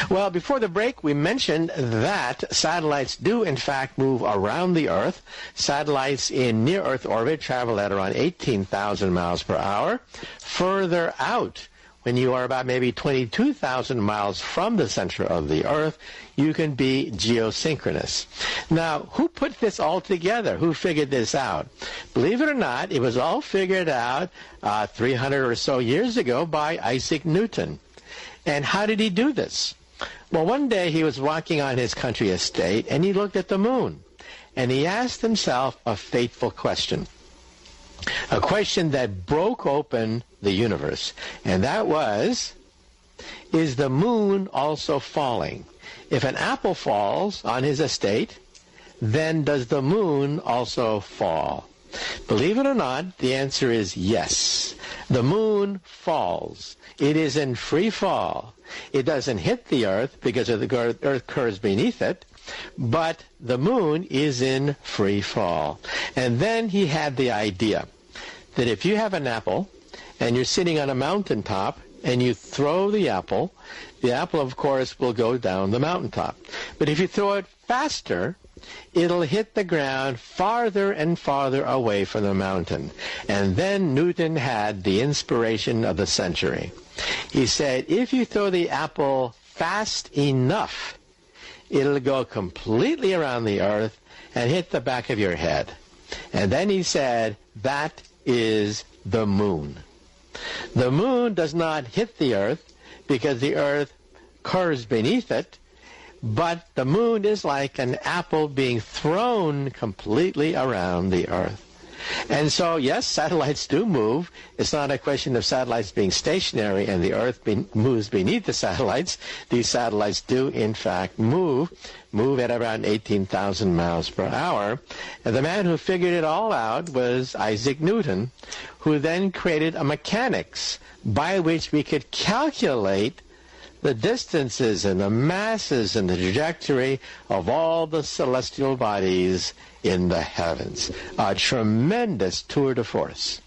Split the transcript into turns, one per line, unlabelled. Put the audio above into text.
Well, before the break, we mentioned that satellites do, in fact, move around the Earth. Satellites in near-Earth orbit travel at around 18,000 miles per hour. Further out, when you are about maybe 22,000 miles from the center of the Earth, you can be geosynchronous. Now, who put this all together? Who figured this out? Believe it or not, it was all figured out 300 or so years ago by Isaac Newton. And how did he do this? Well, one day he was walking on his country estate, and he looked at the moon. And he asked himself a fateful question. A question that broke open the universe. And that was, is the moon also falling? If an apple falls on his estate, then does the moon also fall? Believe it or not, the answer is yes. The moon falls. It is in free fall. It doesn't hit the Earth because of the Earth curves beneath it, but the moon is in free fall. And then he had the idea that if you have an apple and you're sitting on a mountaintop and you throw the apple, of course, will go down the mountaintop. But if you throw it faster, it'll hit the ground farther and farther away from the mountain. And then Newton had the inspiration of the century. He said, if you throw the apple fast enough, it'll go completely around the Earth and hit the back of your head. And then he said, that is the moon. The moon does not hit the Earth because the Earth curves beneath it, but the moon is like an apple being thrown completely around the Earth. And so, yes, satellites do move. It's not a question of satellites being stationary and the Earth moves beneath the satellites. These satellites do, in fact, move at around 18,000 miles per hour. And the man who figured it all out was Isaac Newton, who then created a mechanics by which we could calculate the distances and the masses and the trajectory of all the celestial bodies in the heavens. A tremendous tour de force.